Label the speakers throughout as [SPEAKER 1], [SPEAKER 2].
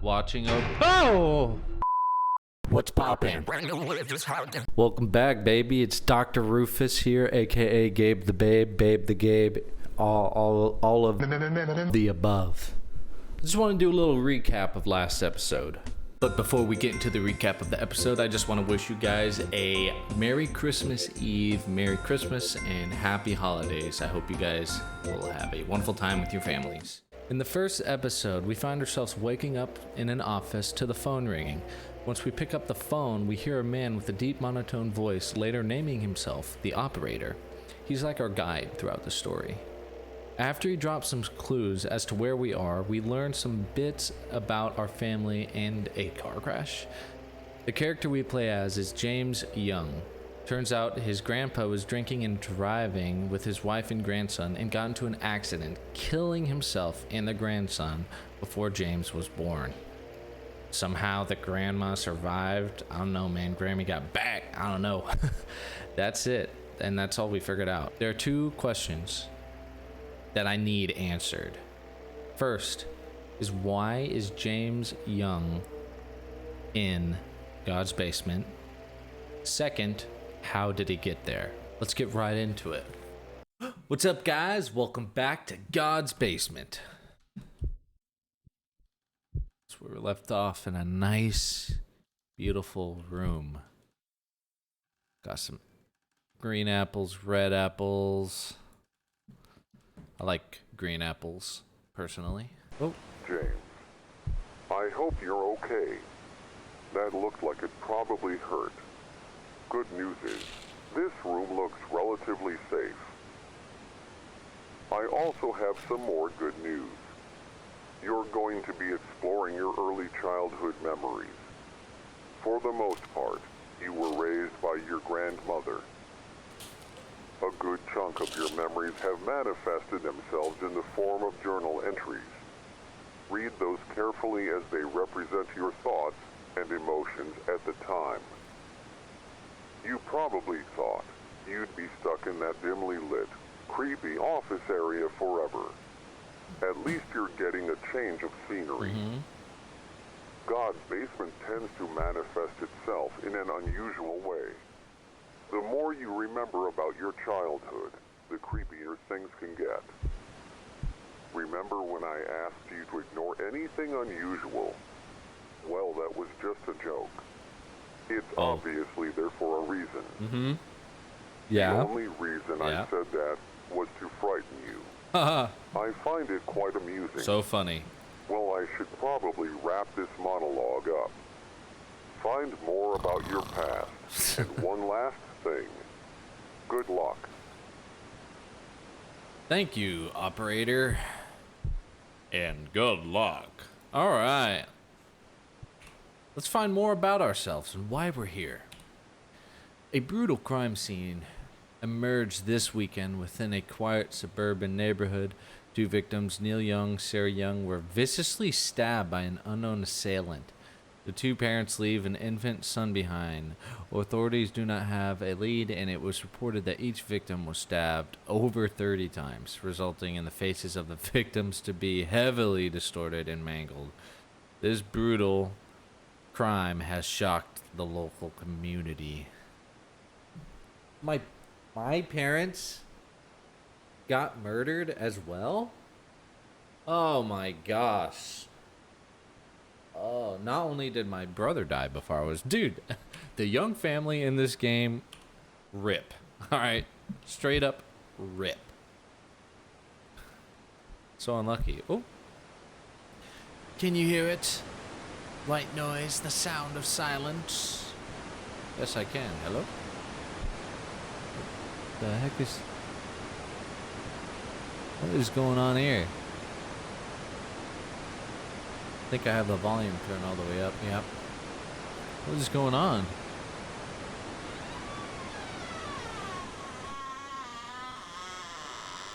[SPEAKER 1] watching Oh!
[SPEAKER 2] What's poppin'?
[SPEAKER 1] Welcome back, baby. It's Dr. Rufus here, aka Gabe the Babe the Gabe, all of the above. I just want to do a little recap of last episode. But before we get into the recap of the episode, I just want to wish you guys a Merry Christmas Eve, Merry Christmas, and Happy Holidays. I hope you guys will have a wonderful time with your families. In the first episode, we find ourselves waking up in an office to the phone ringing. Once we pick up the phone, we hear a man with a deep monotone voice, later naming himself the operator. He's like our guide throughout the story. After he drops some clues as to where we are, we learn some bits about our family and a car crash. The character we play as is James Young. Turns out his grandpa was drinking and driving with his wife and grandson and got into an accident, killing himself and the grandson before James was born. Somehow the grandma survived. I don't know, man. Grammy got back. I don't know. That's it. And that's all we figured out. There are two questions that I need answered. First is, why is James Young in God's basement? Second, how did he get there? Let's get right into it. What's up, guys? Welcome back to God's basement. That's where we left off, in a nice, beautiful room. Got some green apples, red apples. I like green apples, personally. Oh.
[SPEAKER 3] James, I hope you're okay. That looked like it probably hurt. Good news is, this room looks relatively safe. I also have some more good news. You're going to be exploring your early childhood memories. For the most part, you were raised by your grandmother. A good chunk of your memories have manifested themselves in the form of journal entries. Read those carefully as they represent your thoughts and emotions at the time. You probably thought you'd be stuck in that dimly lit, creepy office area forever. At least you're getting a change of scenery. God's basement tends to manifest itself in an unusual way. The more you remember about your childhood, the creepier things can get. Remember when I asked you to ignore anything unusual? Well, that was just a joke. It's obviously there for a reason.
[SPEAKER 1] Yeah.
[SPEAKER 3] The only reason I said that was to frighten you. I find it quite amusing.
[SPEAKER 1] So funny.
[SPEAKER 3] Well, I should probably wrap this monologue up. Find more about your past. And one last thing. Good luck.
[SPEAKER 1] Thank you, operator. And good luck. All right. Let's find more about ourselves and why we're here. A brutal crime scene emerged this weekend within a quiet suburban neighborhood. Two victims, Neil Young, Sarah Young, were viciously stabbed by an unknown assailant. The two parents leave an infant son behind. Authorities do not have a lead, and it was reported that each victim was stabbed over 30 times, resulting in the faces of the victims to be heavily distorted and mangled. This brutal crime has shocked the local community. My parents got murdered as well? Oh my gosh. Oh, not only did my brother die before I was... Dude, the Young family in this game, rip. Alright, straight up rip. So unlucky. Oh. Can you hear it? White noise, the sound of silence. Yes, I can. Hello? What the heck is... What is going on here? I think I have the volume turned all the way up. Yep. What is going on?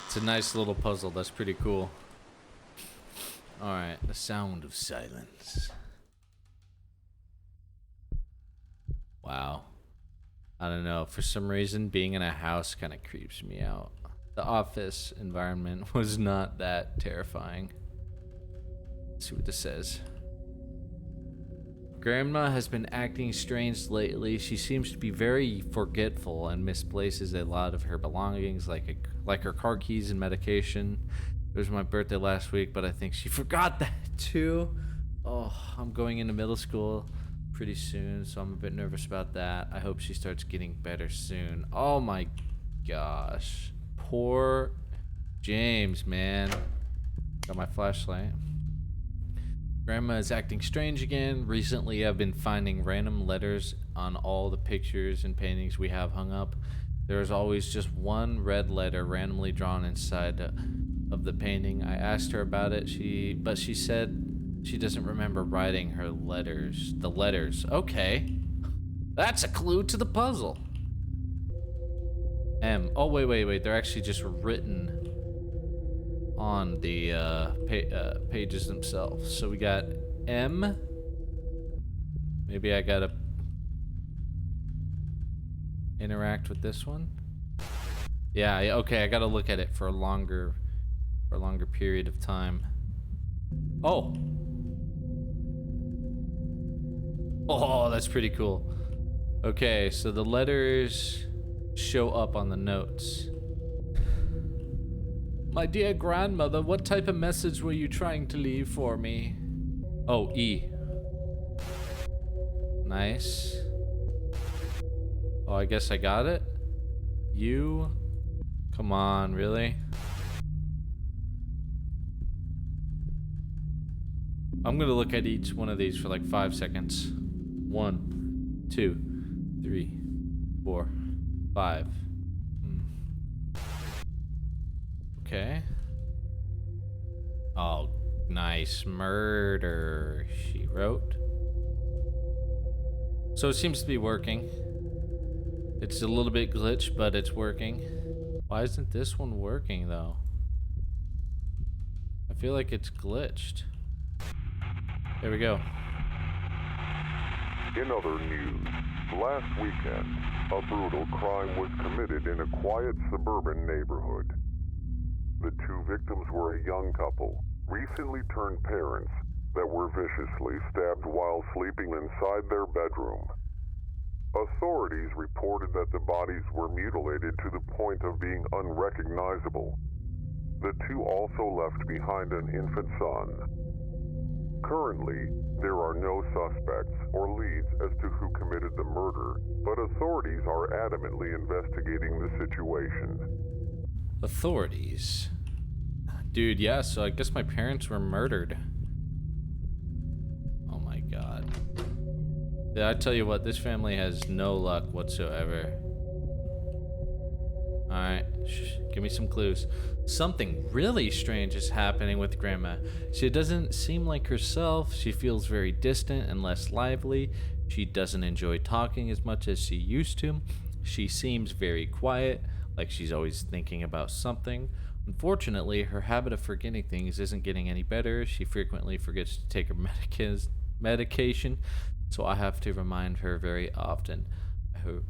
[SPEAKER 1] It's a nice little puzzle. That's pretty cool. Alright, the sound of silence. Wow. I don't know. For some reason, being in a house kind of creeps me out. The office environment was not that terrifying. Let's see what this says. Grandma has been acting strange lately. She seems to be very forgetful and misplaces a lot of her belongings, like her car keys and medication. It was my birthday last week, but I think she forgot that too. Oh, I'm going into middle school pretty soon, so I'm a bit nervous about that. I hope she starts getting better soon. Oh my gosh. Poor James, man. Got my flashlight. Grandma is acting strange again. Recently, I've been finding random letters on all the pictures and paintings we have hung up. There is always just one red letter randomly drawn inside of the painting. I asked her about it, but she said she doesn't remember writing her letters. The letters. Okay. That's a clue to the puzzle. M. Oh, wait. They're actually just written on the pages themselves. So we got M. Maybe I gotta interact with this one. Yeah, okay, I gotta look at it for a longer period of time. Oh, that's pretty cool. Okay, so the letters show up on the notes. My dear grandmother, what type of message were you trying to leave for me? Oh, E. Nice. Oh, I guess I got it. You. Come on, really? I'm gonna look at each one of these for like 5 seconds. 1, 2, 3, 4, 5. Okay. Oh, nice. Murder, she wrote. So it seems to be working. It's a little bit glitched, but it's working. Why isn't this one working, though? I feel like it's glitched. There we go.
[SPEAKER 3] In other news, last weekend, a brutal crime was committed in a quiet suburban neighborhood. The two victims were a young couple, recently turned parents, that were viciously stabbed while sleeping inside their bedroom. Authorities reported that the bodies were mutilated to the point of being unrecognizable. The two also left behind an infant son. Currently, there are no suspects or leads as to who committed the murder, but authorities are adamantly investigating the situation.
[SPEAKER 1] Authorities? Dude, yeah, so I guess my parents were murdered. Oh my god. Yeah, I tell you what, this family has no luck whatsoever. Alright, give me some clues. Something really strange is happening with Grandma. She doesn't seem like herself. She feels very distant and less lively. She doesn't enjoy talking as much as she used to. She seems very quiet, like she's always thinking about something. Unfortunately, her habit of forgetting things isn't getting any better. She frequently forgets to take her medication, so I have to remind her very often.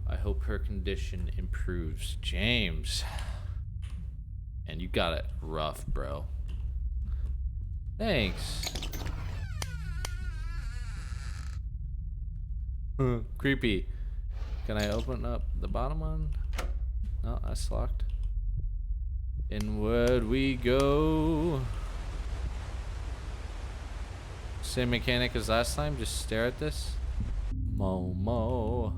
[SPEAKER 1] I hope her condition improves. James. And you got it rough, bro. Thanks. Creepy. Can I open up the bottom one? No, that's locked. Inward we go. Same mechanic as last time, just stare at this. Momo.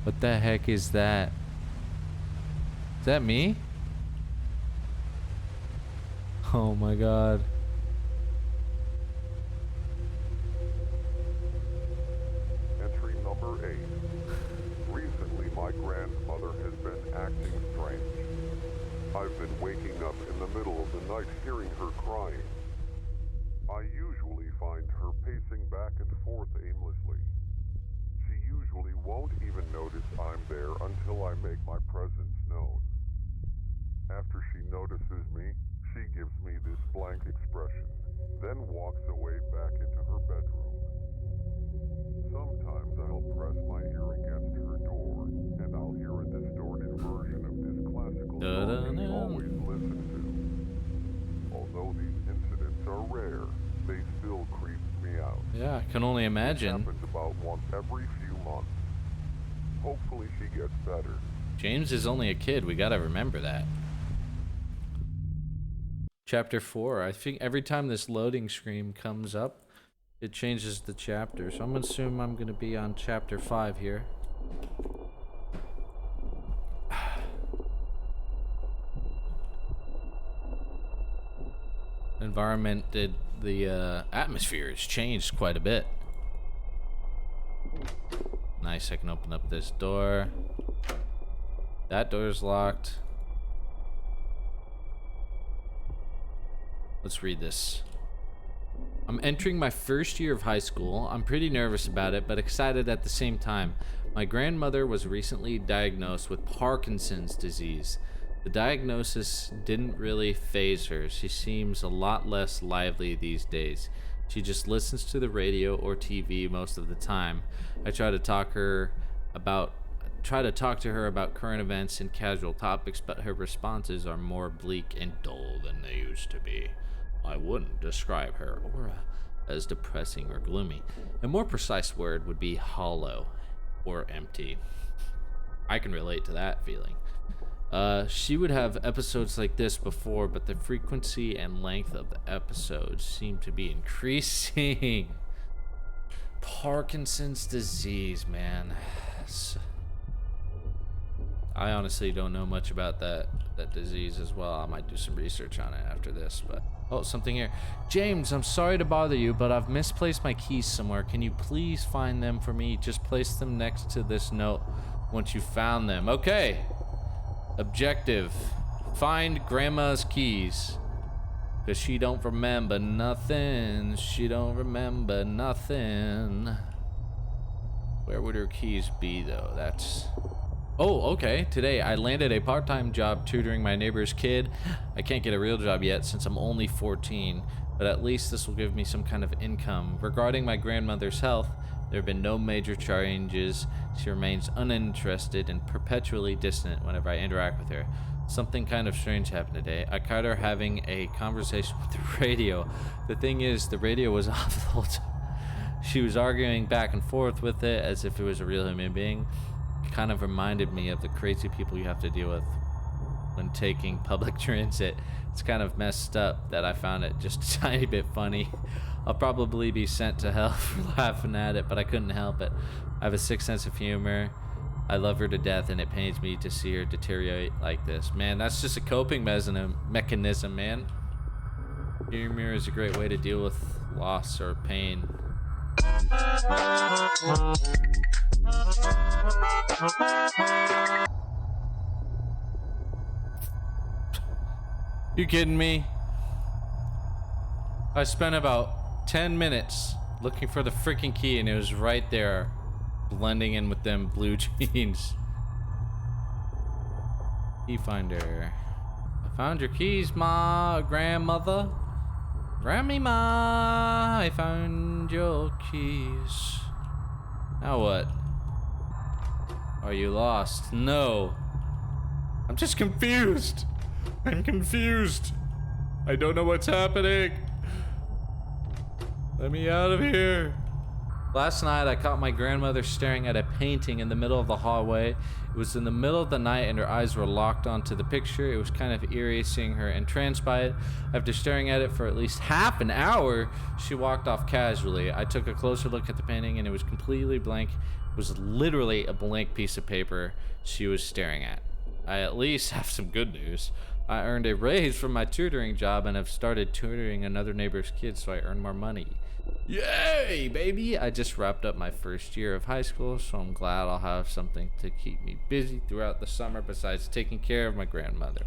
[SPEAKER 1] What the heck is that? Is that me? Oh my god.
[SPEAKER 3] Entry number 8. Recently, my grandmother has been acting strange. I've been waking up in the middle of the night hearing her crying. I usually find her pacing back and forth aimlessly. She usually won't even notice I'm there until I make my presence known. After she notices me, she gives me this blank expression, then walks away back into her bedroom. Sometimes I'll press my ear against her door, and I'll hear a distorted version of this classic always listen to. Although these incidents are rare, they still creep me out.
[SPEAKER 1] Yeah, I can only
[SPEAKER 3] It
[SPEAKER 1] imagine.
[SPEAKER 3] happens about once every few months. Hopefully she gets better.
[SPEAKER 1] James is only a kid. We gotta remember that. Chapter 4. I think every time this loading screen comes up, it changes the chapter. So I'm gonna assume I'm gonna be on chapter 5 here. Environment did the atmosphere has changed quite a bit. Nice, I can open up this door. That door's locked. Let's read this. I'm entering my first year of high school. I'm pretty nervous about it, but excited at the same time. My grandmother was recently diagnosed with Parkinson's disease. The diagnosis didn't really faze her. She seems a lot less lively these days. She just listens to the radio or TV most of the time. I try to talk to her about current events and casual topics, but her responses are more bleak and dull than they used to be. I wouldn't describe her aura as depressing or gloomy. A more precise word would be hollow or empty. I can relate to that feeling. She would have episodes like this before, but the frequency and length of the episodes seem to be increasing. Parkinson's disease, man. I honestly don't know much about that disease as well. I might do some research on it after this, but... Oh, something here. James, I'm sorry to bother you, but I've misplaced my keys somewhere. Can you please find them for me? Just place them next to this note once you found them. Okay. Objective. Find Grandma's keys. Because she don't remember nothing. She don't remember nothing. Where would her keys be, though? That's... Oh, okay. Today, I landed a part-time job tutoring my neighbor's kid. I can't get a real job yet since I'm only 14, but at least this will give me some kind of income. Regarding my grandmother's health, there have been no major changes. She remains uninterested and perpetually distant whenever I interact with her. Something kind of strange happened today. I caught her having a conversation with the radio. The thing is, the radio was off the whole time. She was arguing back and forth with it as if it was a real human being. Kind of reminded me of the crazy people you have to deal with when taking public transit. It's kind of messed up that I found it just a tiny bit funny. I'll probably be sent to hell for laughing at it, but I couldn't help it. I have a sick sense of humor. I love her to death, and it pains me to see her deteriorate like this. Man, that's just a coping mechanism, man. Humor is a great way to deal with loss or pain. You kidding me? I spent about 10 minutes looking for the freaking key and it was right there, blending in with them blue jeans. Key finder. I found your keys, grandmother. Grammy Ma, I found your keys. Now what? Are you lost? No. I'm just confused. I'm confused. I don't know what's happening. Let me out of here. Last night, I caught my grandmother staring at a painting in the middle of the hallway. It was in the middle of the night and her eyes were locked onto the picture. It was kind of eerie seeing her entranced by it. After staring at it for at least half an hour, she walked off casually. I took a closer look at the painting and it was completely blank. It was literally a blank piece of paper she was staring at. I at least have some good news. I earned a raise from my tutoring job and have started tutoring another neighbor's kids, so I earn more money. Yay, baby! I just wrapped up my first year of high school, so I'm glad I'll have something to keep me busy throughout the summer besides taking care of my grandmother.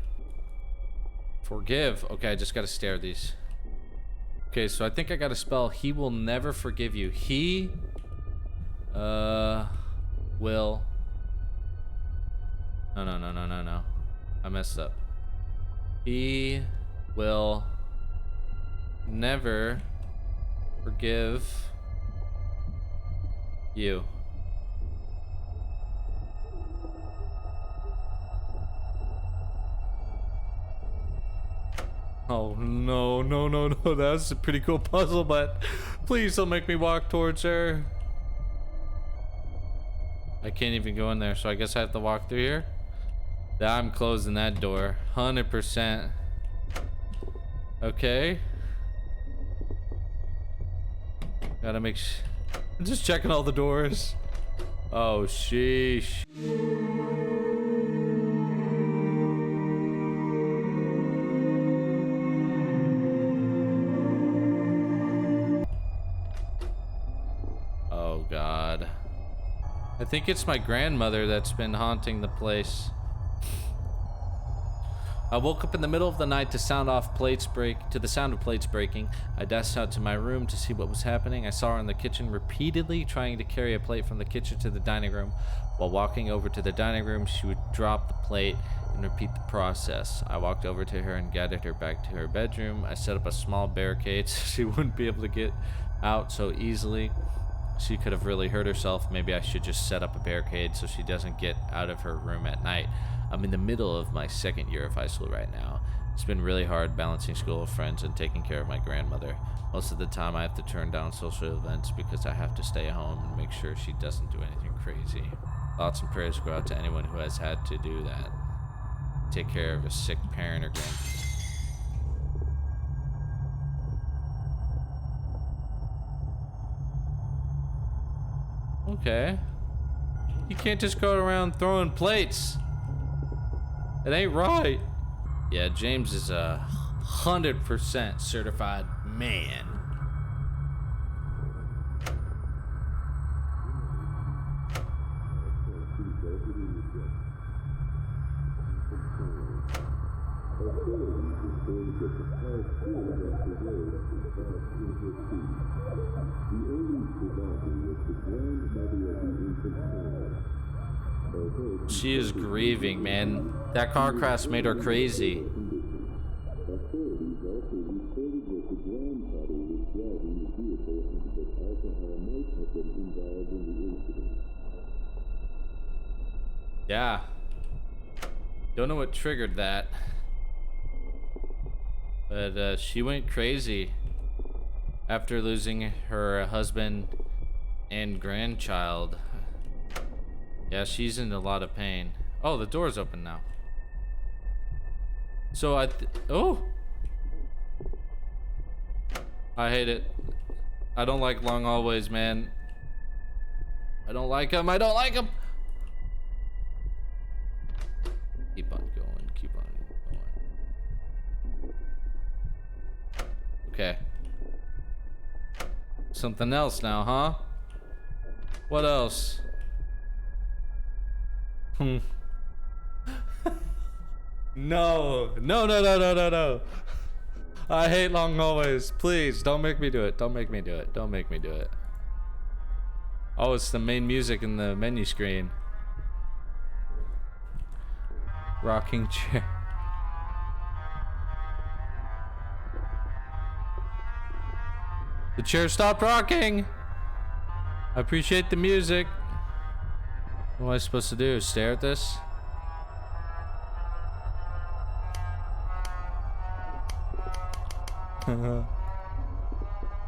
[SPEAKER 1] Forgive. Okay, I just gotta stare at these. Okay, so I think I gotta spell he will never forgive you. He will. No. I messed up. He will never forgive you. Oh no, no, no, no. That's a pretty cool puzzle, but please don't make me walk towards her. I can't even go in there, so I guess I have to walk through here. I'm closing that door 100%. Okay. Gotta make I'm just checking all the doors. Oh, sheesh. Oh, God. I think it's my grandmother that's been haunting the place. I woke up in the middle of the night to the sound of plates breaking. I dashed out to my room to see what was happening. I saw her in the kitchen repeatedly trying to carry a plate from the kitchen to the dining room. While walking over to the dining room, she would drop the plate and repeat the process. I walked over to her and guided her back to her bedroom. I set up a small barricade so she wouldn't be able to get out so easily. She could have really hurt herself. Maybe I should just set up a barricade so she doesn't get out of her room at night. I'm in the middle of my second year of high school right now. It's been really hard balancing school, friends, and taking care of my grandmother. Most of the time I have to turn down social events because I have to stay home and make sure she doesn't do anything crazy. Thoughts and prayers go out to anyone who has had to do that. Take care of a sick parent or grandparent. Okay. You can't just go around throwing plates. It ain't right. Yeah, James is a 100% certified man. She is grieving, man. That car crash made her crazy. Yeah. Don't know what triggered that. But she went crazy after losing her husband and grandchild. Yeah, she's in a lot of pain. Oh, the door's open now. So oh! I hate it. I don't like long hallways, man. I don't like them. I don't like them. Keep on going. Keep on going. Okay. Something else now, huh? What else? No. No, no, no, no, no, no. I hate long hallways. Please, don't make me do it. Don't make me do it. Don't make me do it. Oh, it's the main music in the menu screen. Rocking chair. The chair stopped rocking. I appreciate the music. What am I supposed to do? Stare at this?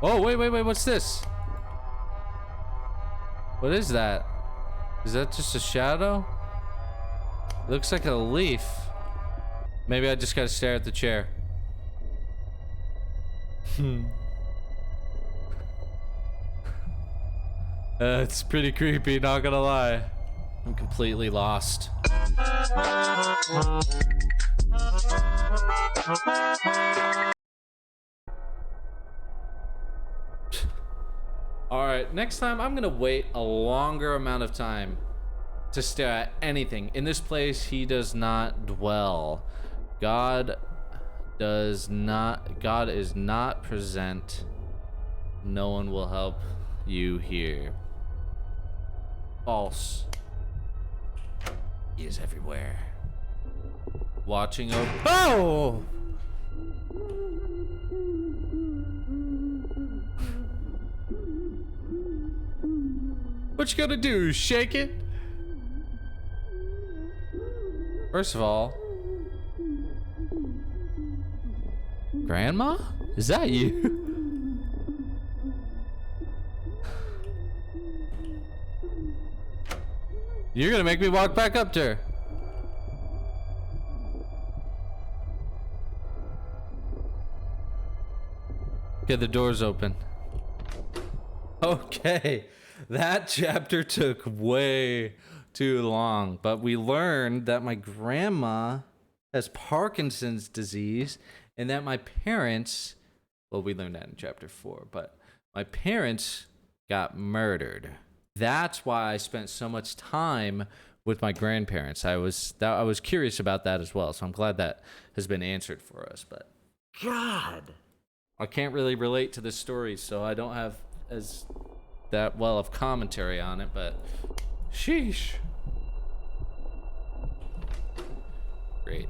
[SPEAKER 1] Oh, wait, wait, wait, what's this? What is that? Is that just a shadow? It looks like a leaf. Maybe I just gotta stare at the chair. It's pretty creepy, not gonna lie. I'm completely lost. Alright, next time I'm gonna wait a longer amount of time to stare at anything. In this place, he does not dwell. God is not present. No one will help you here. False. He is everywhere. Watching over. Oh! What you gonna do? Shake it? First of all, Grandma? Is that you? You're gonna make me walk back up to her. Okay, the door's open. Okay, that chapter took way too long, but we learned that my grandma has Parkinson's disease and that my parents, well, we learned that in chapter 4, but my parents got murdered. That's why I spent so much time with my grandparents. I was curious about that as well, so I'm glad that has been answered for us. But God, I can't really relate to this story, so I don't have as that well of commentary on it. But sheesh. Great.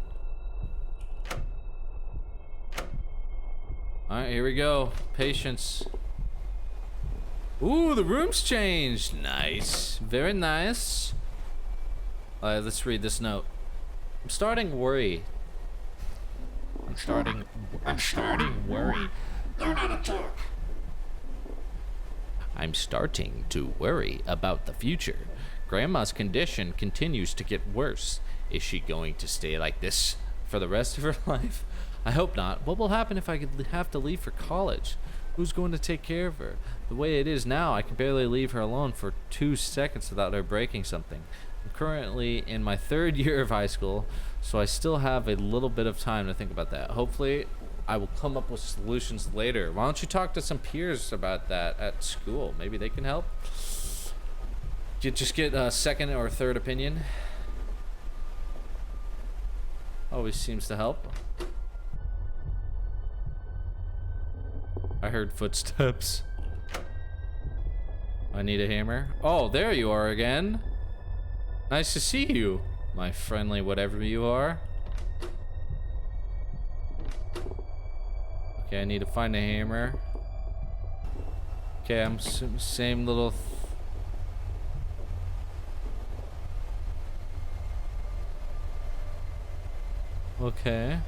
[SPEAKER 1] All right, here we go. Patience. Ooh, the room's changed. Nice. Very nice. All right, let's read this note. I'm starting worry. I'm starting worry.
[SPEAKER 2] You're not a dork.
[SPEAKER 1] I'm starting to worry about the future. Grandma's condition continues to get worse. Is she going to stay like this for the rest of her life? I hope not. What will happen if I have to leave for college? Who's going to take care of her? The way it is now, I can barely leave her alone for 2 seconds without her breaking something. I'm currently in my 3rd year of high school, so I still have a little bit of time to think about that. Hopefully, I will come up with solutions later. Why don't you talk to some peers about that at school? Maybe they can help. Just get a second or third opinion. Always seems to help. I heard footsteps. I need a hammer. Oh, there you are again. Nice to see you, my friendly whatever you are. Okay, I need to find a hammer. Okay, I'm same little... Okay.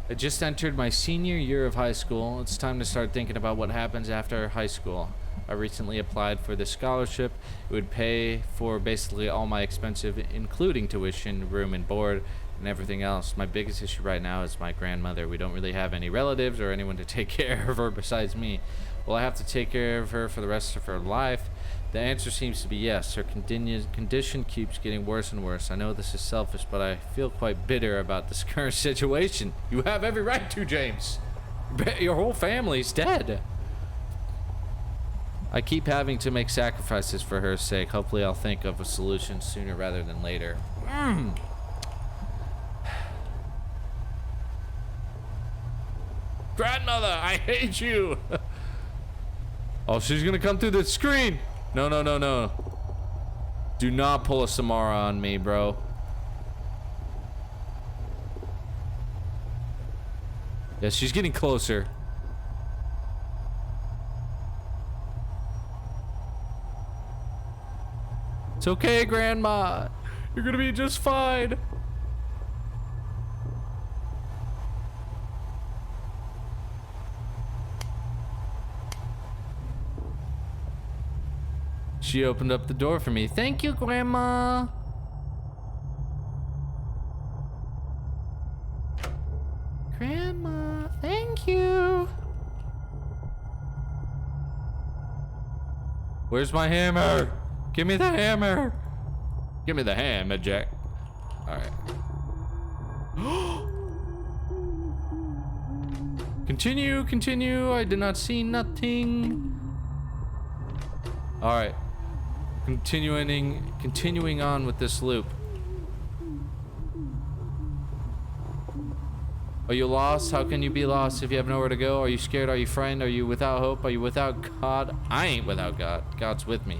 [SPEAKER 1] I just entered my senior year of high school. It's time to start thinking about what happens after high school. I recently applied for this scholarship. It would pay for basically all my expenses, including tuition, room and board, and everything else. My biggest issue right now is my grandmother. We don't really have any relatives or anyone to take care of her besides me. Will I have to take care of her for the rest of her life? The answer seems to be yes. Her condition keeps getting worse and worse. I know this is selfish, but I feel quite bitter about this current situation. You have every right to, James. Your whole family's dead. I keep having to make sacrifices for her sake. Hopefully I'll think of a solution sooner rather than later. Grandmother, I hate you. Oh, she's gonna come through the screen. No, no, no, no. Do not pull a Samara on me, bro. Yeah, she's getting closer. It's okay, Grandma. You're gonna be just fine. She opened up the door for me. Thank you, Grandma. Grandma, thank you. Where's my hammer? Give me the hammer. Give me the hammer, Jack. All right. Continue, continue. I did not see nothing. All right. Continuing on with this loop. Are you lost? How can you be lost if you have nowhere to go? Are you scared? Are you frightened? Are you without hope? Are you without God? I ain't without God. God's with me.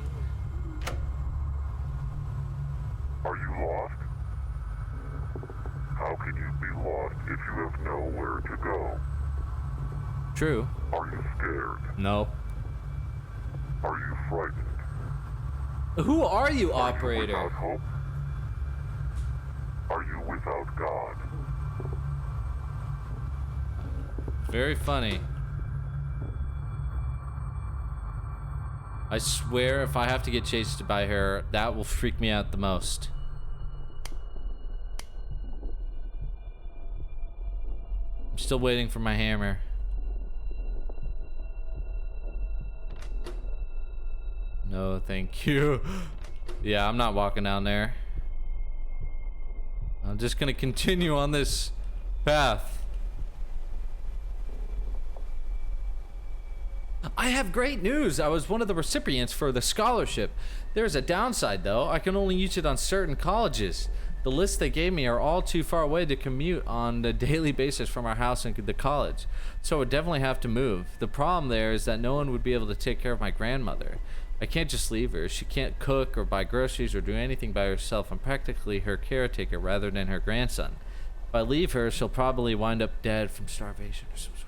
[SPEAKER 3] Are you lost? How can you be lost if you have nowhere to go?
[SPEAKER 1] True.
[SPEAKER 3] Are you scared?
[SPEAKER 1] No.
[SPEAKER 3] Are you frightened?
[SPEAKER 1] Who are you,
[SPEAKER 3] Are
[SPEAKER 1] operator?
[SPEAKER 3] you without hope? Are you without God?
[SPEAKER 1] Very funny. I swear if I have to get chased by her, that will freak me out the most. I'm still waiting for my hammer. No, thank you. Yeah, I'm not walking down there. I'm just gonna continue on this path. I have great news. I was one of the recipients for the scholarship. There's a downside though. I can only use it on certain colleges. The lists they gave me are all too far away to commute on a daily basis from our house and the college. So I would definitely have to move. The problem there is that no one would be able to take care of my grandmother. I can't just leave her. She can't cook or buy groceries or do anything by herself. I'm practically her caretaker rather than her grandson. If I leave her, she'll probably wind up dead from starvation or some sort.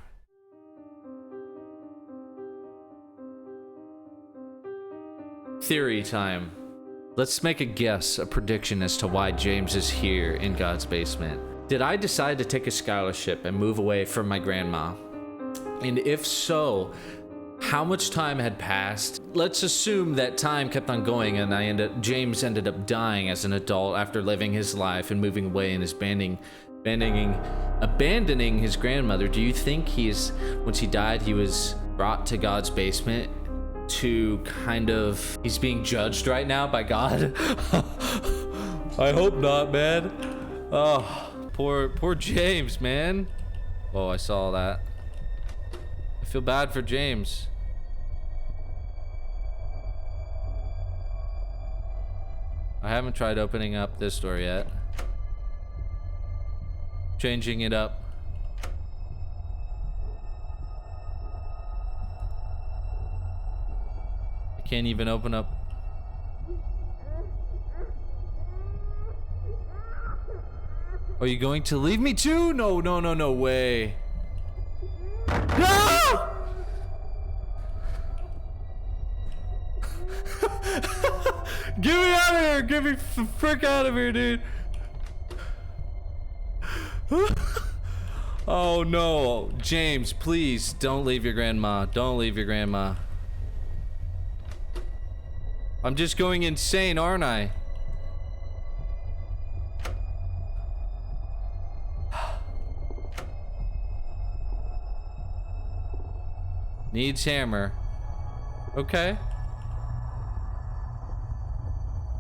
[SPEAKER 1] Theory time. Let's make a guess, a prediction as to why James is here in God's basement. Did I decide to take a scholarship and move away from my grandma? And if so, how much time had passed? Let's assume that time kept on going and James ended up dying as an adult after living his life and moving away and abandoning his grandmother. Do you think once he died, he was brought to God's basement to he's being judged right now by God? I hope not, man. Oh, poor James, man. Oh, I saw that. I feel bad for James. I haven't tried opening up this door yet. Changing it up. I can't even open up. Are you going to leave me too? No, no, no, no way. No! Get me out of here! Get me the frick out of here, dude! Oh no, James, please don't leave your grandma. Don't leave your grandma. I'm just going insane, aren't I? Needs hammer. Okay.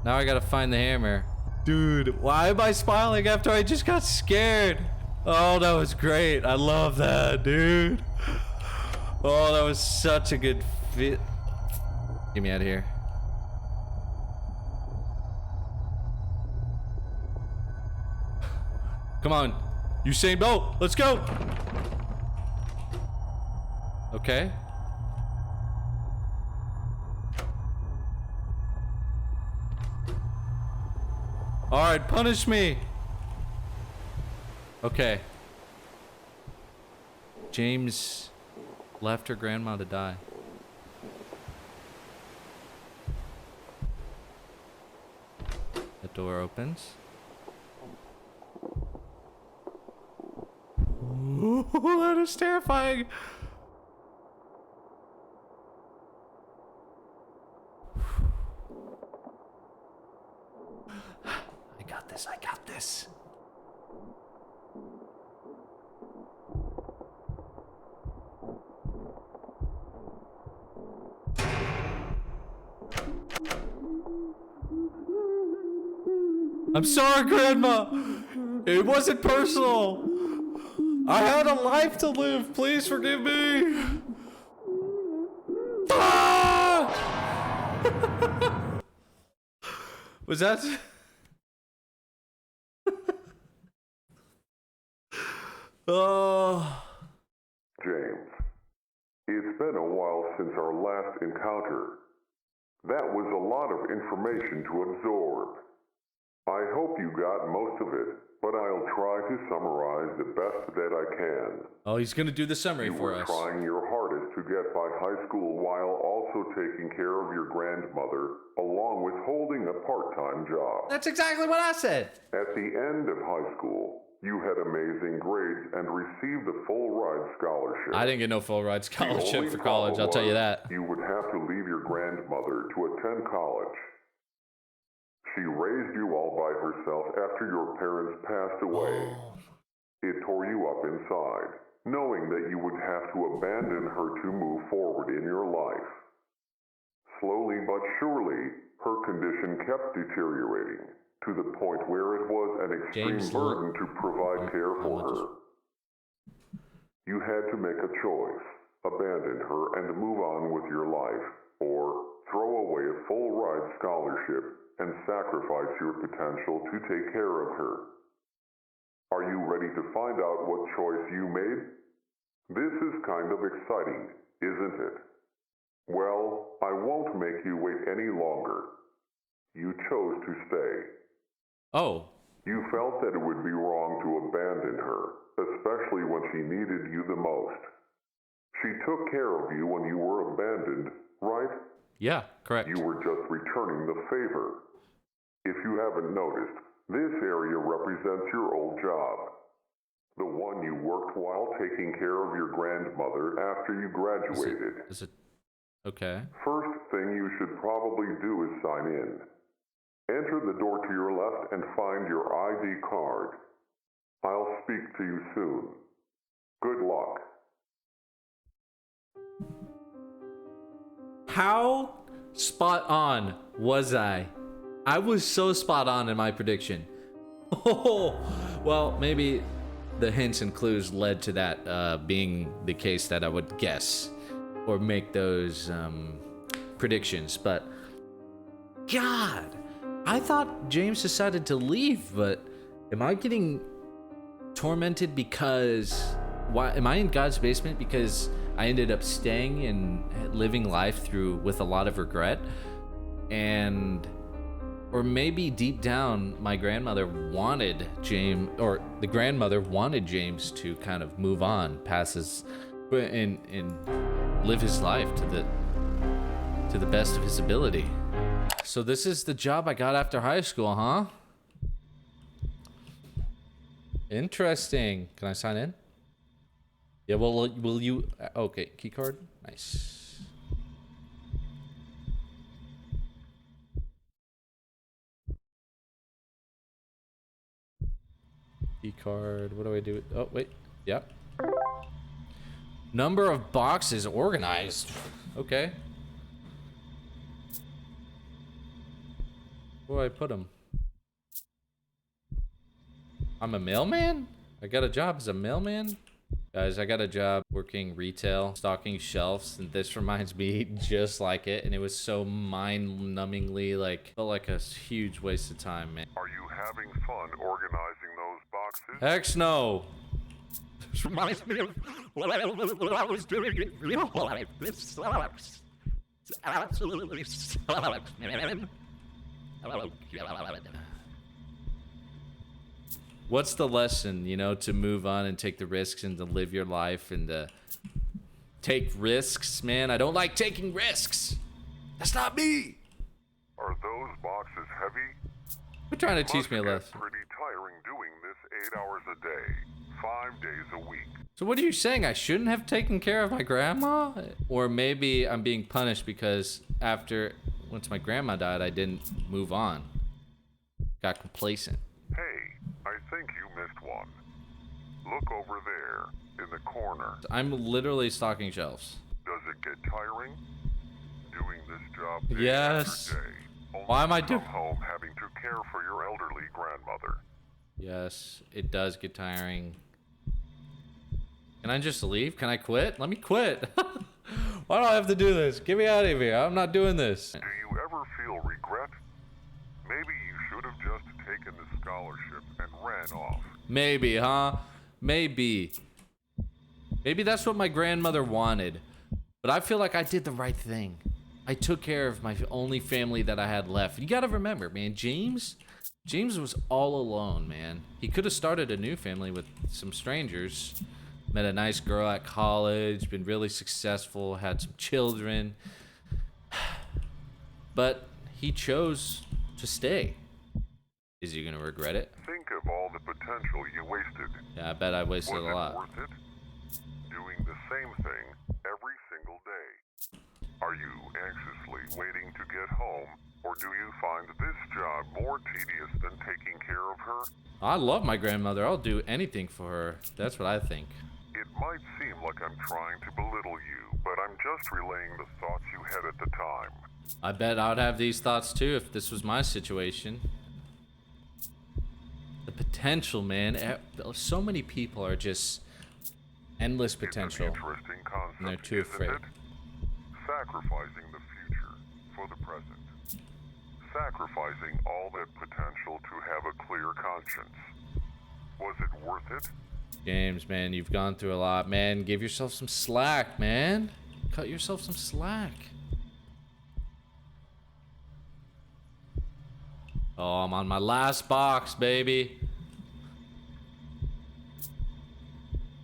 [SPEAKER 1] Now I gotta find the hammer. Dude, why am I smiling after I just got scared? Oh, that was great. I love that, dude. Oh, that was such a good fit. Get me out of here. Come on. Usain Bolt, let's go. Okay. All right, punish me. Okay. James left her grandma to die. The door opens. Ooh, that is terrifying. I got this. I'm sorry, Grandma. It wasn't personal. I had a life to live. Please forgive me. Ah! Was that... Oh.
[SPEAKER 3] James, it's been a while since our last encounter. That was a lot of information to absorb. I hope you got most of it, but I'll try to summarize the best that I can.
[SPEAKER 1] Oh, he's gonna do the summary for us.
[SPEAKER 3] You were trying your hardest to get by high school while also taking care of your grandmother, along with holding a part-time job.
[SPEAKER 1] That's exactly what I said.
[SPEAKER 3] At the end of high school, You had amazing grades and received a full-ride scholarship.
[SPEAKER 1] I didn't get no full ride scholarship for college, I'll tell you that.
[SPEAKER 3] You would have to leave your grandmother to attend college. She raised you all by herself after your parents passed away. It tore you up inside, knowing that you would have to abandon her to move forward in your life. Slowly but surely, her condition kept deteriorating, to the point where it was an extreme burden to provide care for her. You had to make a choice, abandon her and move on with your life, or throw away a full-ride scholarship and sacrifice your potential to take care of her. Are you ready to find out what choice you made? This is kind of exciting, isn't it? Well, I won't make you wait any longer. You chose to stay.
[SPEAKER 1] Oh.
[SPEAKER 3] You felt that it would be wrong to abandon her, especially when she needed you the most. She took care of you when you were abandoned, right?
[SPEAKER 1] Yeah, correct.
[SPEAKER 3] You were just returning the favor. If you haven't noticed, this area represents your old job. The one you worked while taking care of your grandmother after you graduated.
[SPEAKER 1] Is it okay?
[SPEAKER 3] First thing you should probably do is sign in. Enter the door to your left and find your ID card. I'll speak to you soon. Good luck.
[SPEAKER 1] How spot on was I? I was so spot on in my prediction. Oh, well, maybe the hints and clues led to that being the case that I would guess or make those predictions. But God, I thought James decided to leave, but am I getting tormented because am I in God's basement because I ended up staying and living life with a lot of regret? Or maybe deep down my grandmother wanted James, or the grandmother wanted James to kind of move on past his and live his life to the best of his ability. So this is the job I got after high school, huh? Interesting. Can I sign in? Yeah, well, will you... Okay, key card. Nice. Key card. What do I do? Oh, wait. Yep. Number of boxes organized. Okay. Where do I put them? I'm a mailman? I got a job as a mailman? Guys, I got a job working retail, stocking shelves, and this reminds me just like it, and it was so mind-numbingly, felt like a huge waste of time, man.
[SPEAKER 3] Are you having fun organizing those boxes?
[SPEAKER 1] Heck no!
[SPEAKER 2] This reminds me of what I was doing in real life. This sucks. It absolutely sucks, man.
[SPEAKER 1] What's the lesson, to move on and take the risks and to live your life and to take risks, man? I don't like taking risks. That's not me.
[SPEAKER 3] Are those boxes heavy?
[SPEAKER 1] You're trying to teach me a lesson.
[SPEAKER 3] Pretty tiring doing this 8 hours a day, 5 days a week.
[SPEAKER 1] So what are you saying? I shouldn't have taken care of my grandma? Or maybe I'm being punished because once my grandma died, I didn't move on. Got complacent.
[SPEAKER 3] Hey, I think you missed one. Look over there, in the corner.
[SPEAKER 1] I'm literally stocking shelves.
[SPEAKER 3] Does it get tiring? Doing this job day
[SPEAKER 1] Yes.
[SPEAKER 3] after day. Only
[SPEAKER 1] Why am I
[SPEAKER 3] to
[SPEAKER 1] doing?
[SPEAKER 3] come home having to care for your elderly grandmother.
[SPEAKER 1] Yes, it does get tiring. Can I just leave? Can I quit? Let me quit. Why do I have to do this? Get me out of here. I'm not doing this.
[SPEAKER 3] Do you ever feel regret? Maybe you should have just taken the scholarship and ran off.
[SPEAKER 1] Maybe, huh? Maybe. Maybe that's what my grandmother wanted. But I feel like I did the right thing. I took care of my only family that I had left. You gotta remember, man, James was all alone, man. He could have started a new family with some strangers. Met a nice girl at college, been really successful, had some children. But he chose to stay. Is he gonna regret it?
[SPEAKER 3] Think of all the potential potential you wasted.
[SPEAKER 1] Yeah, I bet I wasted
[SPEAKER 3] Was
[SPEAKER 1] a
[SPEAKER 3] it
[SPEAKER 1] lot.
[SPEAKER 3] worth it? Doing the same thing every single day. Are you anxiously waiting to get home, or do you find this job more tedious than taking care of her?
[SPEAKER 1] I love my grandmother. I'll do anything for her. That's what I think.
[SPEAKER 3] It might seem like I'm trying to belittle you, but I'm just relaying the thoughts you had at the time.
[SPEAKER 1] I bet I'd have these thoughts too if this was my situation. The potential, man. So many people are just endless potential.
[SPEAKER 3] It's an interesting concept,
[SPEAKER 1] And they're too
[SPEAKER 3] isn't
[SPEAKER 1] afraid.
[SPEAKER 3] it? Sacrificing the future for the present. Sacrificing all that potential to have a clear conscience. Was it worth it?
[SPEAKER 1] James, man, you've gone through a lot, man. Give yourself some slack, man. Cut yourself some slack. Oh, I'm on my last box, baby.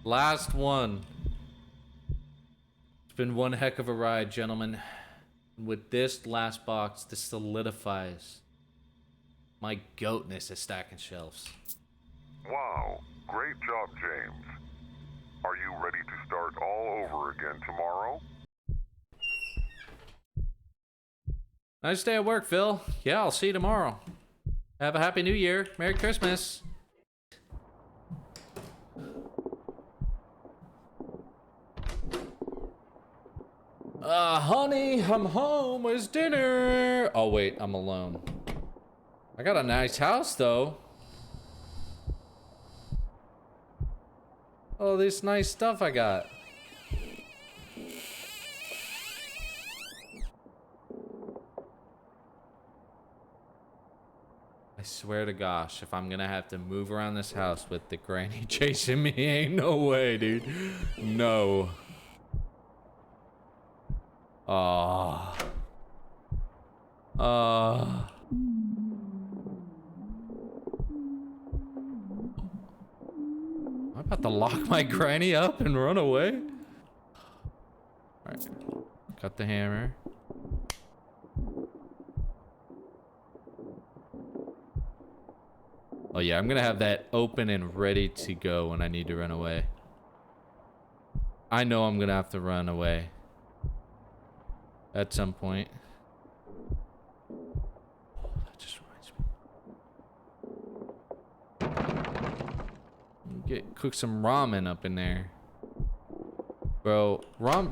[SPEAKER 1] Last one. It's been one heck of a ride, gentlemen. With this last box, this solidifies my goatness at stacking shelves.
[SPEAKER 3] Wow, great job, James. Are you ready to start all over again tomorrow?
[SPEAKER 1] Nice day at work, Phil. Yeah, I'll see you tomorrow. Have a happy new year. Merry Christmas. Honey, I'm home. Where's dinner? Oh, wait, I'm alone. I got a nice house, though. Oh, this nice stuff I got. I swear to gosh, if I'm gonna have to move around this house with the granny chasing me, ain't no way, dude. No. Oh. Am I about to lock my granny up and run away? Alright. Cut the hammer. Oh yeah, I'm gonna have that open and ready to go when I need to run away. I know I'm gonna have to run away at some point. Oh, that just reminds me. Cook some ramen up in there. Bro,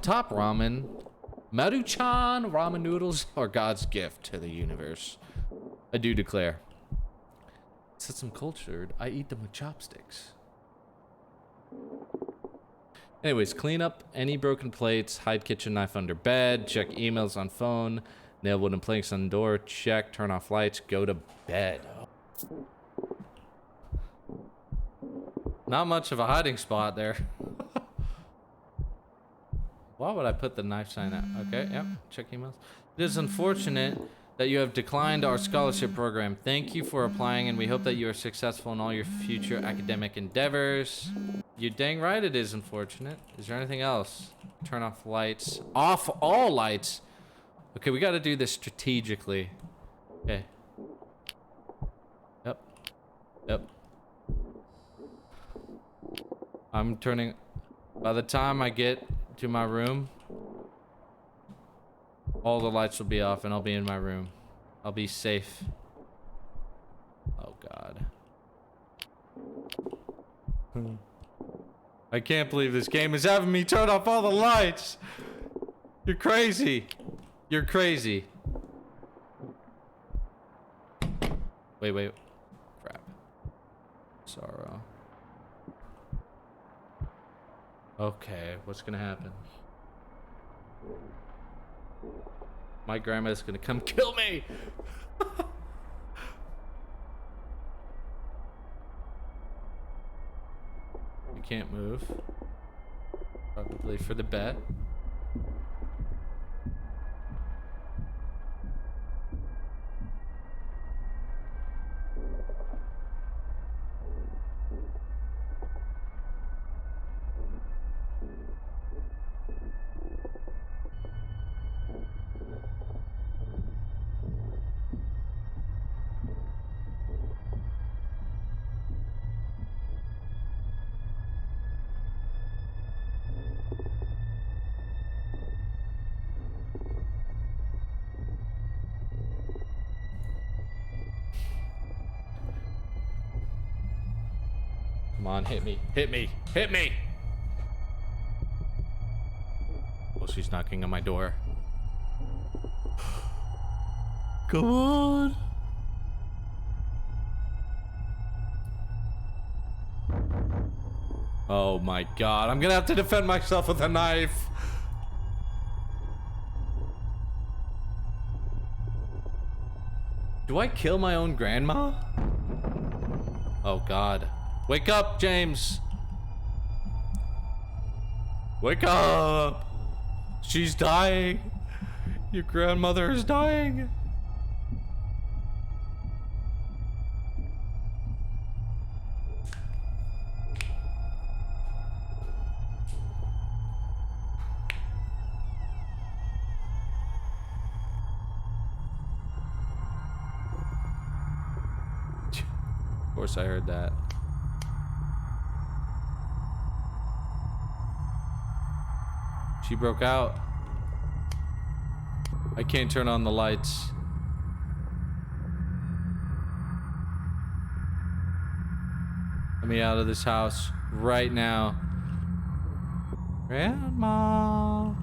[SPEAKER 1] top ramen. Maruchan ramen noodles are God's gift to the universe. I do declare. Since I'm cultured, I eat them with chopsticks. Anyways, clean up any broken plates, hide kitchen knife under bed, check emails on phone, nail wooden planks on door, check, turn off lights, go to bed. Not much of a hiding spot there. Why would I put the knife sign out? Okay, yep, check emails. It is unfortunate that you have declined our scholarship program. Thank you for applying, and we hope that you are successful in all your future academic endeavors. You're dang right it is unfortunate. Is there anything else? Turn off lights. Off all lights. Okay, we got to do this strategically. Okay. Yep. Yep. I'm turning... By the time I get to my room, all the lights will be off and I'll be in my room. I'll be safe. Oh, God. I can't believe this game is having me turn off all the lights. You're crazy. You're crazy. Wait. Crap. Sorrow. Okay, what's gonna happen? My grandma's gonna come kill me! You can't move. Probably for the bet. Come on, hit me. Hit me. Hit me! Oh, she's knocking on my door. Come on! Oh my god, I'm gonna have to defend myself with a knife! Do I kill my own grandma? Oh god. Wake up, James! Wake up! She's dying! Your grandmother is dying! Of course I heard that. She broke out. I can't turn on the lights. Let me out of this house right now. Grandma.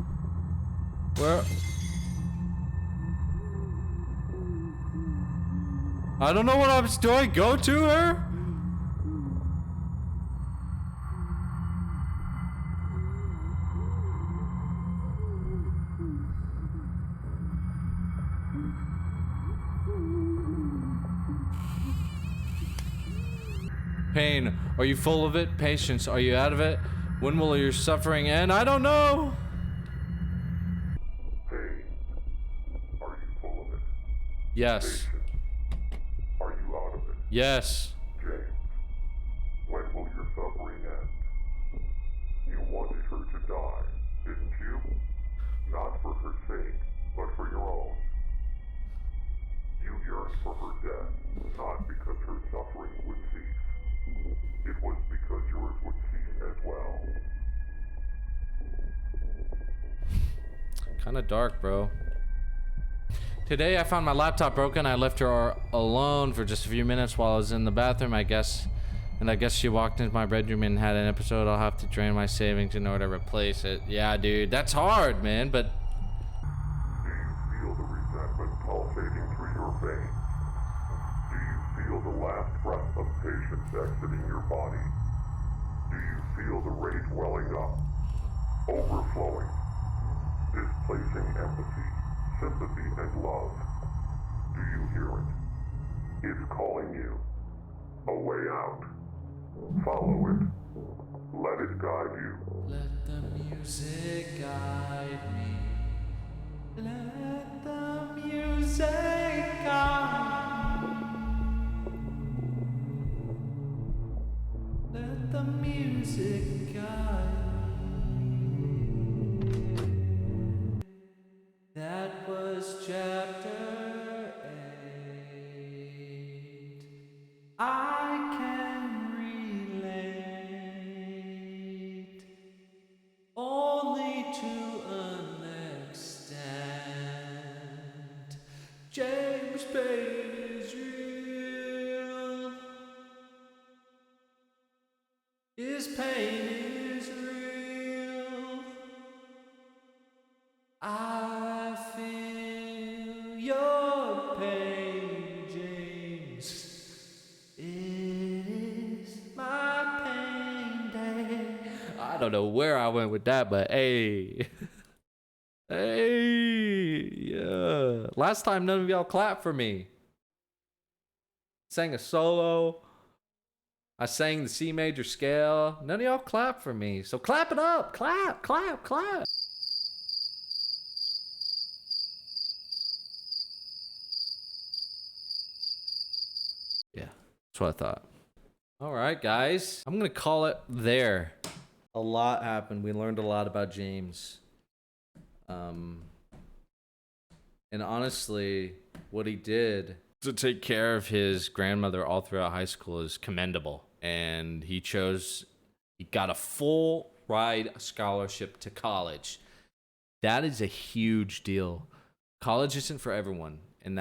[SPEAKER 1] Where? I don't know what I'm doing. Go to her? Pain, are you full of it? Patience, are you out of it? When will your suffering end? I don't know.
[SPEAKER 3] Pain. Are you full of it?
[SPEAKER 1] Yes.
[SPEAKER 3] Patience. Are you out of it?
[SPEAKER 1] Yes.
[SPEAKER 3] James, when will your suffering end? You wanted her to die, didn't you? Not for her sake, but for your own. You yearned for her death, not because her suffering would cease. It was because yours would cease as well.
[SPEAKER 1] Kinda dark, bro. Today I found my laptop broken. I left her alone for just a few minutes while I was in the bathroom, I guess. And I guess she walked into my bedroom and had an episode. I'll have to drain my savings in order to replace it. Yeah, dude, that's hard, man, but...
[SPEAKER 3] Do you feel the resentment pulsating through your veins? Do you feel the last breath of patience exiting your body? Do you feel the rage welling up, overflowing, displacing empathy, sympathy, and love? Do you hear it? It's calling you. A way out. Follow it. Let it guide you.
[SPEAKER 1] Let the music guide me. Let the music guide me. Let the music guide me. That was chapter 8. I can relate only to an extent. James' pain is real. His pain is real. I feel your pain, James. It is my pain day. I don't know where I went with that, but hey. Hey, yeah. Last time none of y'all clapped for me. Sang a solo. I sang the C major scale. None of y'all clapped for me. So clap it up. Clap, clap, clap. Yeah, that's what I thought. All right, guys. I'm going to call it there. A lot happened. We learned a lot about James. And honestly, what he did to take care of his grandmother all throughout high school is commendable. And he got a full ride scholarship to college. That is a huge deal. College isn't for everyone, and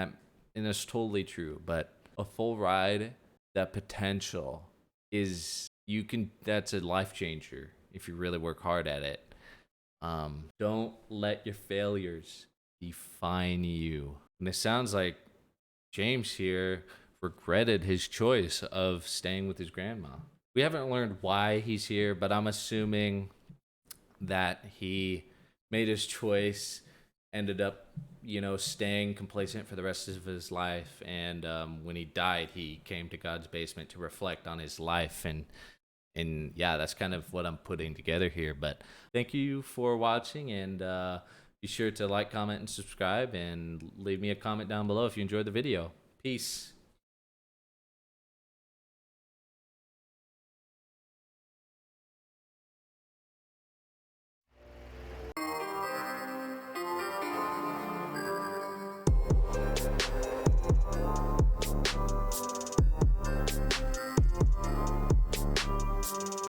[SPEAKER 1] that's totally true. But a full ride, that potential is that's a life changer if you really work hard at it. Don't let your failures define you. And it sounds like James here regretted his choice of staying with his grandma. We haven't learned why he's here, but I'm assuming that he made his choice, ended up, staying complacent for the rest of his life. And when he died, he came to God's basement to reflect on his life. And yeah, that's kind of what I'm putting together here. But thank you for watching, and be sure to like, comment, and subscribe, and leave me a comment down below if you enjoyed the video. Peace.